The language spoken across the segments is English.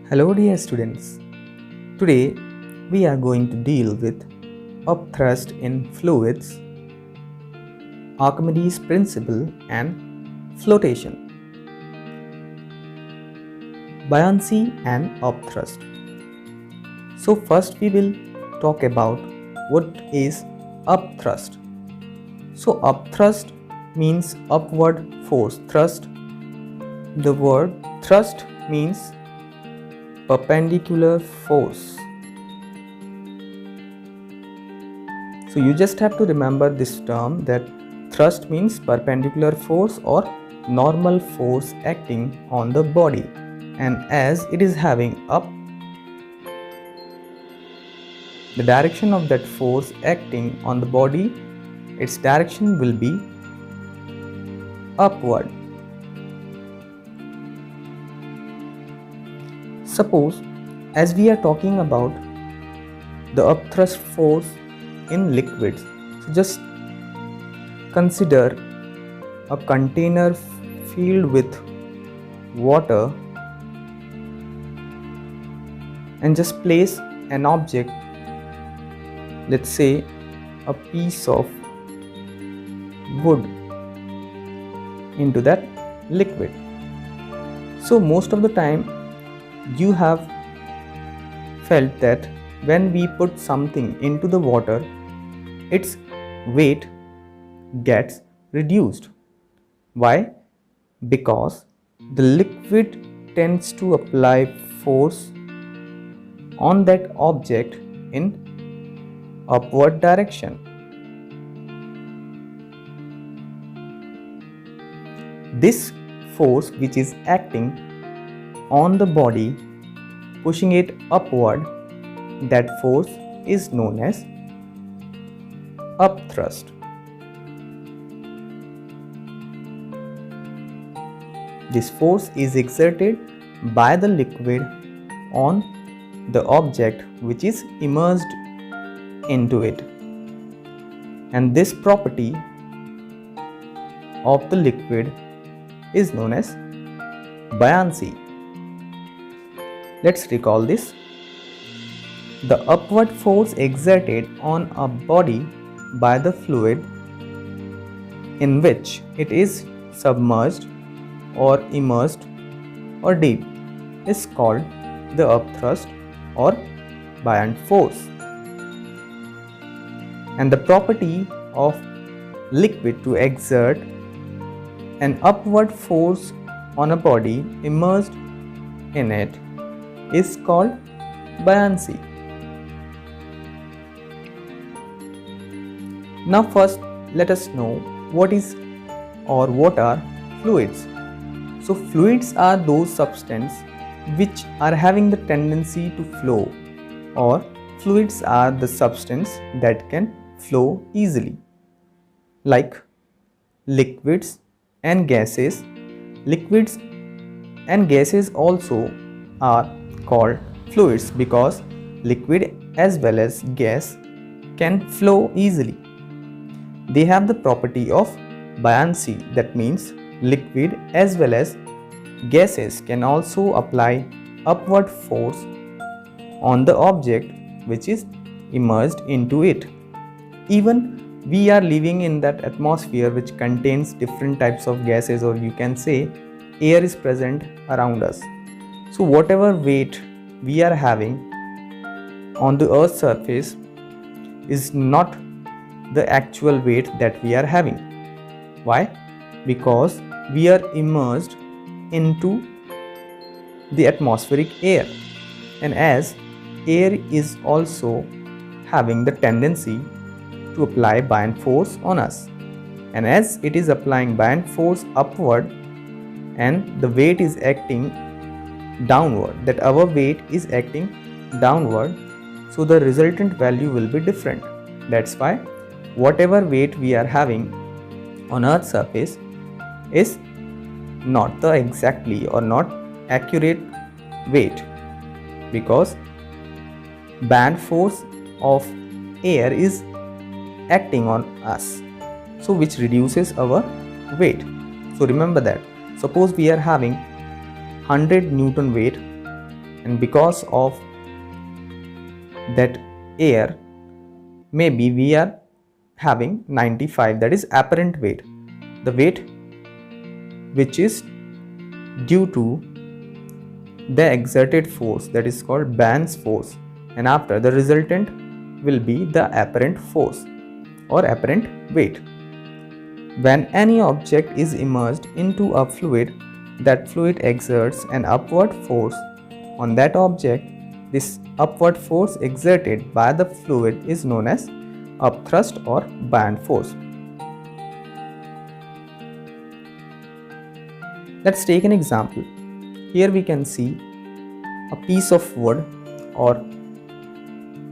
Hello dear students. Today we are going to deal with upthrust in fluids, Archimedes' principle and flotation, buoyancy and upthrust. So first we will talk about what is upthrust. So upthrust means upward force thrust. The word thrust means perpendicular force. So you just have to remember this term that thrust means perpendicular force or normal force acting on the body, and as it is having up, the direction of that force acting on the body, its direction will be upward. Suppose, as we are talking about the upthrust force in liquids, so just consider a container filled with water and just place an object, let's say a piece of wood, into that liquid. So most of the time you have felt that when we put something into the water, its weight gets reduced. Why? Because the liquid tends to apply force on that object in upward direction. This force which is acting on the body, pushing it upward, that force is known as upthrust. This force is exerted by the liquid on the object which is immersed into it, and this property of the liquid is known as buoyancy. Let's recall this. The upward force exerted on a body by the fluid in which it is submerged or immersed or deep is called the upthrust or buoyant force. And the property of liquid to exert an upward force on a body immersed in it is called buoyancy. Now first let us know what are fluids. So fluids are those substances which are having the tendency to flow, or fluids are the substance that can flow easily, like liquids and gases. Liquids and gases also are called fluids because liquid as well as gas can flow easily. They have the property of buoyancy, that means liquid as well as gases can also apply upward force on the object which is immersed into it. Even we are living in that atmosphere which contains different types of gases, or you can say air is present around us. So whatever weight we are having on the earth's surface is not the actual weight that we are having. Why? Because we are immersed into the atmospheric air, and as air is also having the tendency to apply buoyant force on us, and as it is applying buoyant force upward and the weight is acting downward, that our weight is acting downward, so the resultant value will be different. That's why whatever weight we are having on earth's surface is not the exactly or not accurate weight, because buoyant force of air is acting on us, so which reduces our weight. So remember that. Suppose we are having 100 Newton weight and because of that air, maybe we are having 95, that is apparent weight, the weight which is due to the exerted force, that is called Ban's force, and after the resultant will be the apparent force or apparent weight. When any object is immersed into a fluid, that fluid exerts an upward force on that object. This upward force exerted by the fluid is known as upthrust or Ban force. Let's take an example. Here we can see a piece of wood or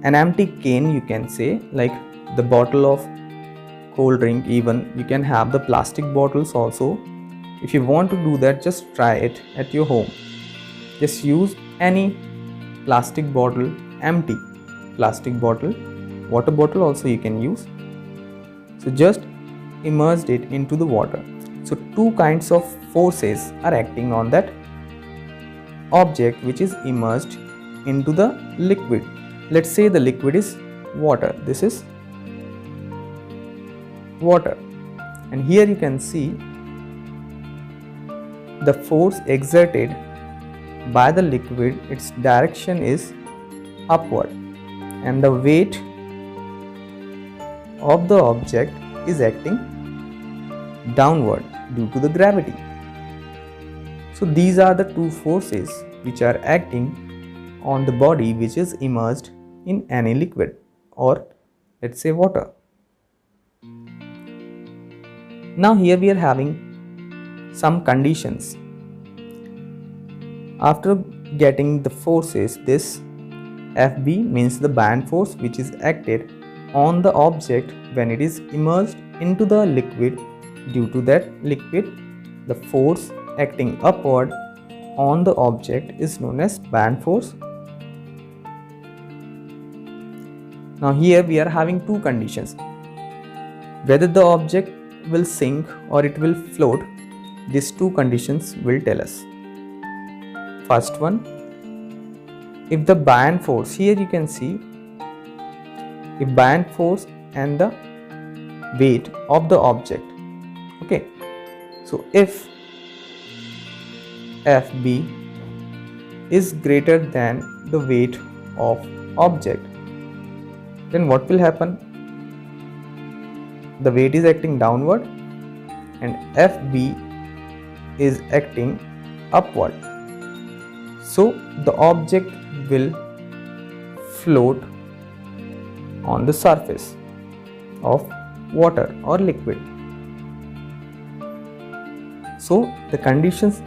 an empty cane, you can say, like the bottle of cold drink. Even you can have the plastic bottles also. If you want to do that, just try it at your home. Just use any plastic bottle, empty plastic bottle, water bottle also you can use. So just immerse it into the water. So two kinds of forces are acting on that object which is immersed into the liquid. Let's say the liquid is water. This is water, and here you can see the force exerted by the liquid, its direction is upward, and the weight of the object is acting downward due to the gravity. So these are the two forces which are acting on the body which is immersed in any liquid, or let's say water. Now here we are having some conditions. After getting the forces, this Fb means the Ban force which is acted on the object when it is immersed into the liquid. Due to that liquid, the force acting upward on the object is known as Ban force. Now here we are having two conditions. Whether the object will sink or it will float, these two conditions will tell us. First one, if the Ban force, here you can see, if Ban force and the weight of the object, okay, so if Fb is greater than the weight of object, then what will happen? The weight is acting downward and Fb is acting upward. So the object will float on the surface of water or liquid. So the conditions,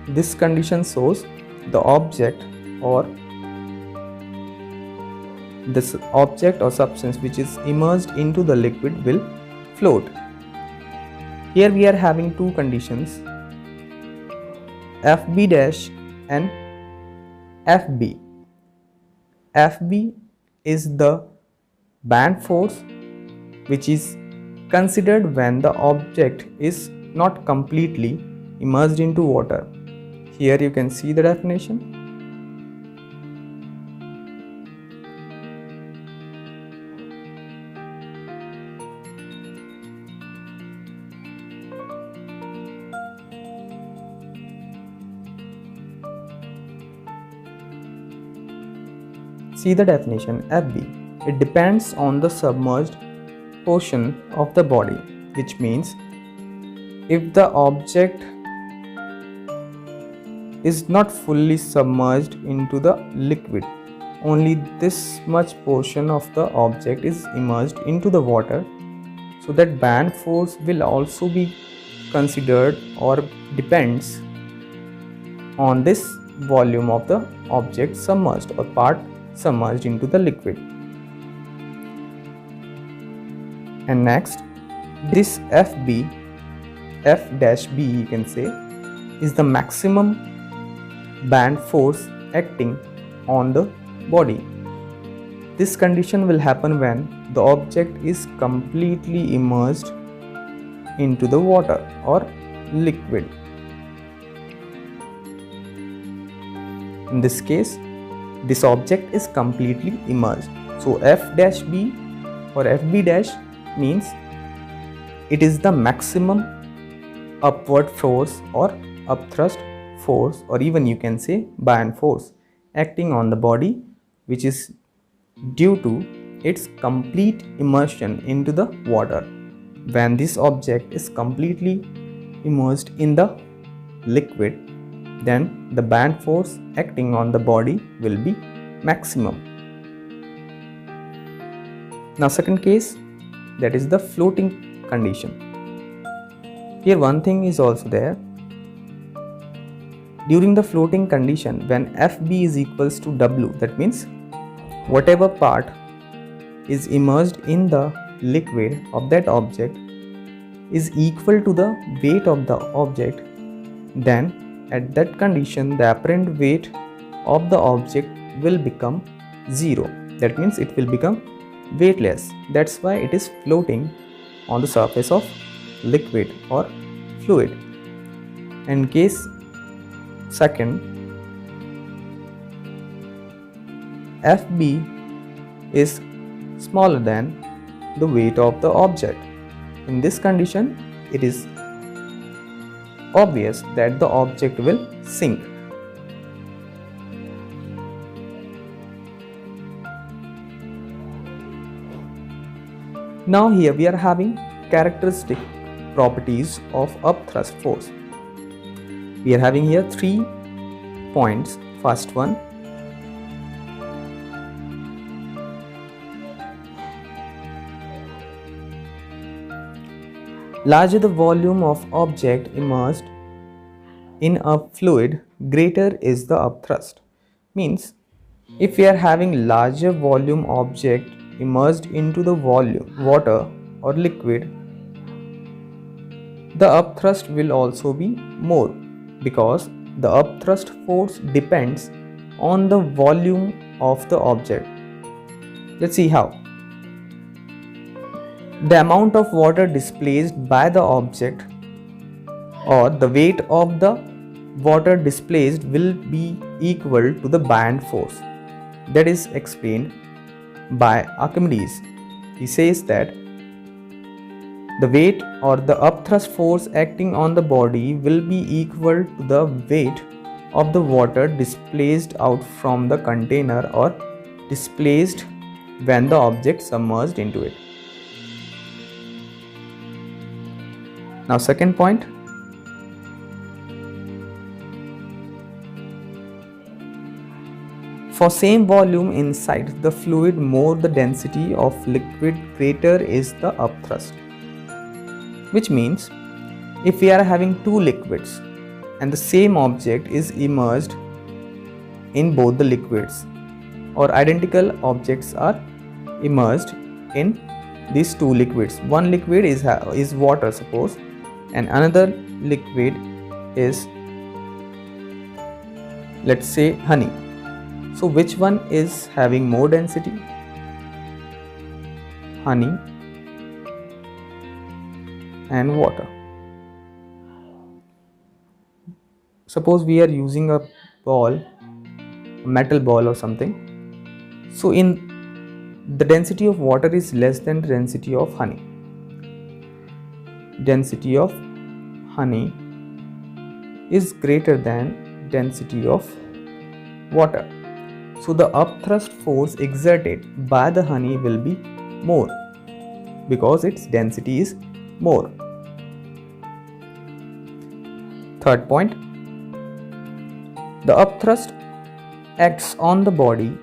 this condition shows the object or this object or substance which is immersed into the liquid will float. Here we are having two conditions, Fb dash and Fb. Fb is the Ban force which is considered when the object is not completely immersed into water. Here you can see the definition. See the definition Fb. It depends on the submerged portion of the body, which means if the object is not fully submerged into the liquid, only this much portion of the object is immersed into the water, so that Ban force will also be considered or depends on this volume of the object submerged or part submerged into the liquid. And next, this Fb, F-B you can say, is the maximum Ban force acting on the body. This condition will happen when the object is completely immersed into the water or liquid. In this case, this object is completely immersed. So F dash B or FB dash means it is the maximum upward force or upthrust force, or even you can say buoyant force acting on the body, which is due to its complete immersion into the water. When this object is completely immersed in the liquid, then the buoyant force acting on the body will be maximum. Now second case, that is the floating condition. Here one thing is also there. During the floating condition, when FB is equals to W, that means whatever part is immersed in the liquid of that object is equal to the weight of the object, then at that condition the apparent weight of the object will become 0. That means it will become weightless. That's why it is floating on the surface of liquid or fluid. In case second, FB is smaller than the weight of the object. In this condition, it is obvious that the object will sink. Now here we are having characteristic properties of upthrust force. We are having here 3 points. First one, larger the volume of object immersed in a fluid, greater is the upthrust. Means if we are having larger volume object immersed into the water or liquid, the upthrust will also be more, because the upthrust force depends on the volume of the object. Let's see how. The amount of water displaced by the object or the weight of the water displaced will be equal to the buoyant force. That is explained by Archimedes. He says that the weight or the upthrust force acting on the body will be equal to the weight of the water displaced out from the container or displaced when the object submerged into it. Now second point, for same volume inside the fluid, more the density of liquid, greater is the upthrust. Which means if we are having two liquids and the same object is immersed in both the liquids, or identical objects are immersed in these two liquids. One liquid is water, suppose, and another liquid is, let's say, honey. So which one is having more density? Honey and water. Suppose we are using a ball, a metal ball or something. So the density of water is less than the density of honey. Density of honey is greater than density of water. So the upthrust force exerted by the honey will be more because its density is more. Third point, the upthrust acts on the body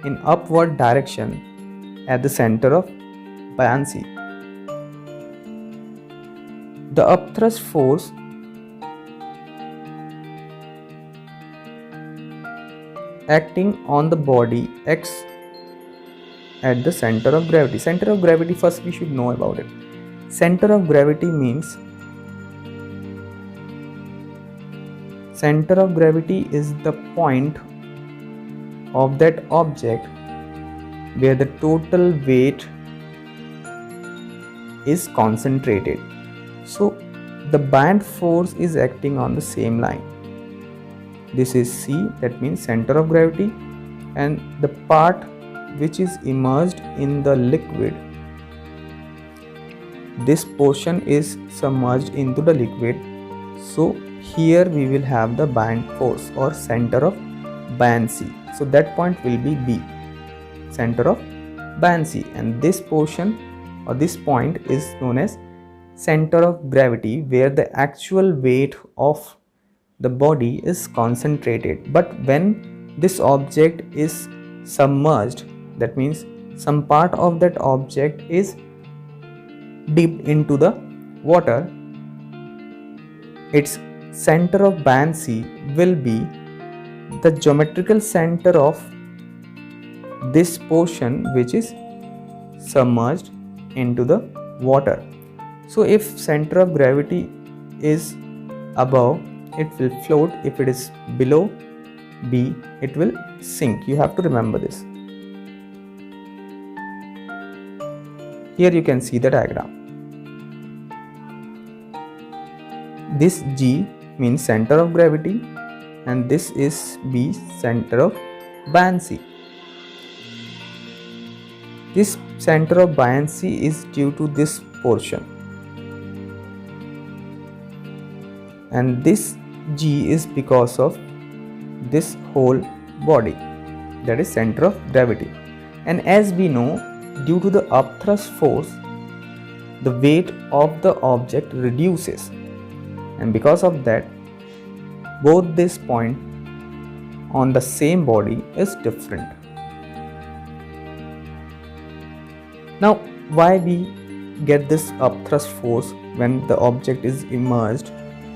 in upward direction at the center of buoyancy. The upthrust force acting on the body acts at the center of gravity. Center of gravity, first we should know about it. Center of gravity means center of gravity is the point of that object where the total weight is concentrated. So the buoyant force is acting on the same line. This is C, that means center of gravity, and the part which is immersed in the liquid, this portion is submerged into the liquid. So here we will have the buoyant force or center of buoyancy. So that point will be B, center of buoyancy, and this portion or this point is known as center of gravity, where the actual weight of the body is concentrated. But when this object is submerged, that means some part of that object is dipped into the water, its center of buoyancy will be the geometrical center of this portion which is submerged into the water. So if center of gravity is above, it will float. If it is below B, it will sink. You have to remember this. Here you can see the diagram. This G means center of gravity, and this is B, center of buoyancy. This center of buoyancy is due to this portion, and this G is because of this whole body, that is center of gravity. And as we know, due to the upthrust force, the weight of the object reduces, and because of that, both this point on the same body is different. Now, why we get this upthrust force when the object is immersed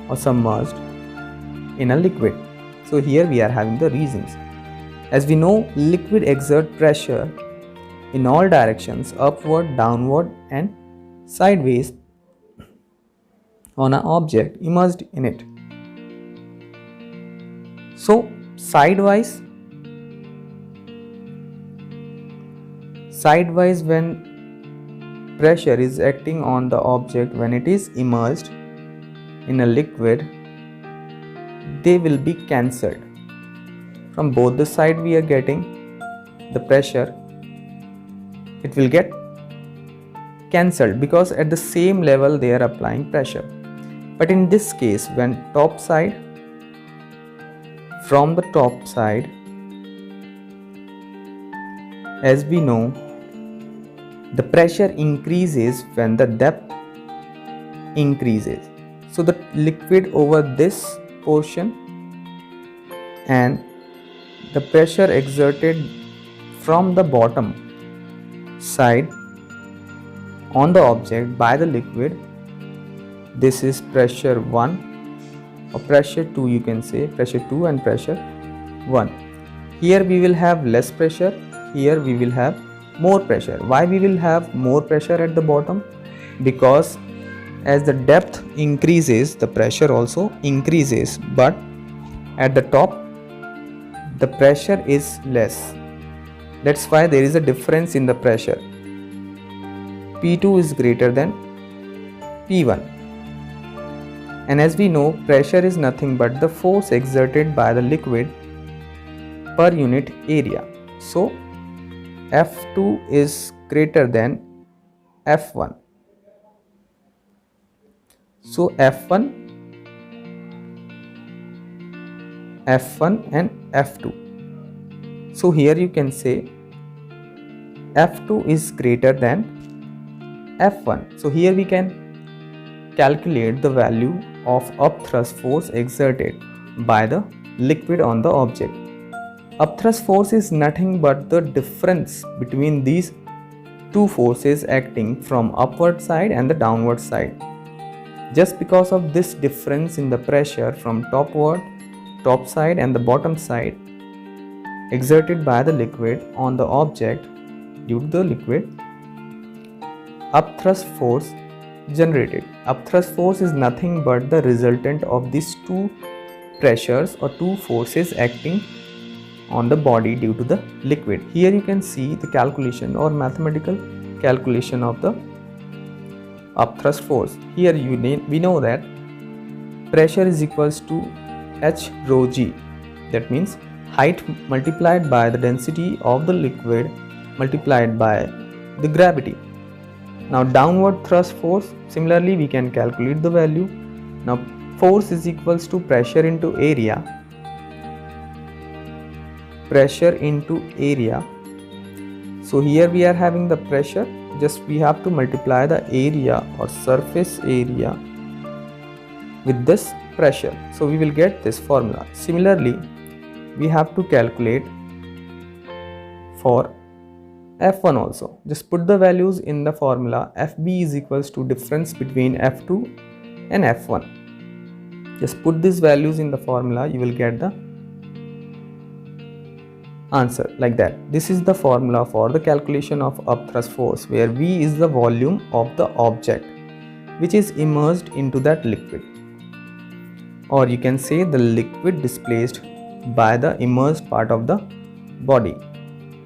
or submerged in a liquid? So here we are having the reasons. As we know, liquid exert pressure in all directions, upward, downward and sideways, on an object immersed in it. So sidewise when pressure is acting on the object when it is immersed in a liquid, they will be cancelled. From both the side we are getting the pressure, it will get cancelled because at the same level they are applying pressure. But in this case, when from the top side, as we know, the pressure increases when the depth increases. So the liquid over this portion and the pressure exerted from the bottom side on the object by the liquid, this is pressure 1 or pressure 2, you can say pressure 2 and pressure 1. Here we will have less pressure, here we will have more pressure. Why we will have more pressure at the bottom? Because as the depth increases, the pressure also increases, but at the top the pressure is less. That's why there is a difference in the pressure. P2 is greater than P1. And as we know, pressure is nothing but the force exerted by the liquid per unit area. So F2 is greater than F1. So F1 and F2. So here you can say F2 is greater than F1. So here we can calculate the value of upthrust force exerted by the liquid on the object. Upthrust force is nothing but the difference between these two forces acting from upward side and the downward side. Just because of this difference in the pressure from top side and the bottom side exerted by the liquid on the object, due to the liquid, upthrust force generated. Upthrust force is nothing but the resultant of these two pressures or two forces acting on the body due to the liquid. Here you can see the calculation or mathematical calculation of the upthrust force. Here we know that pressure is equals to H rho g, That means height multiplied by the density of the liquid multiplied by the gravity. Now downward thrust force, similarly we can calculate the value. Now force is equals to pressure into area. Pressure into area. So here we are having the pressure, just we have to multiply the area or surface area with this pressure. So we will get this formula. Similarly, we have to calculate for F1 also. Just put the values in the formula. FB is equals to difference between F2 and F1. Just put these values in the formula, you will get the answer like that. This is the formula for the calculation of upthrust force, where V is the volume of the object which is immersed into that liquid, or you can say the liquid displaced by the immersed part of the body,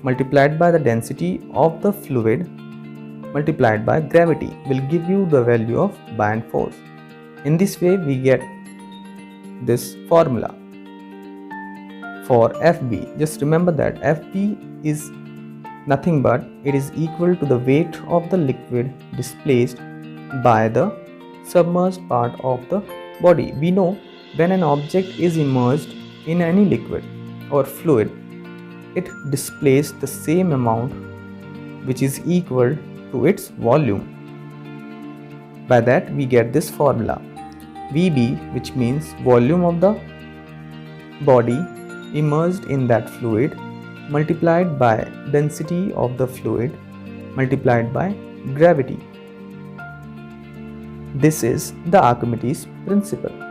multiplied by the density of the fluid multiplied by gravity will give you the value of buoyant force. In this way we get this formula for FB. Just remember that FB is nothing but it is equal to the weight of the liquid displaced by the submerged part of the body. We know when an object is immersed in any liquid or fluid, it displaces the same amount which is equal to its volume. By that we get this formula VB, which means volume of the body immersed in that fluid multiplied by density of the fluid multiplied by gravity. This is the Archimedes principle.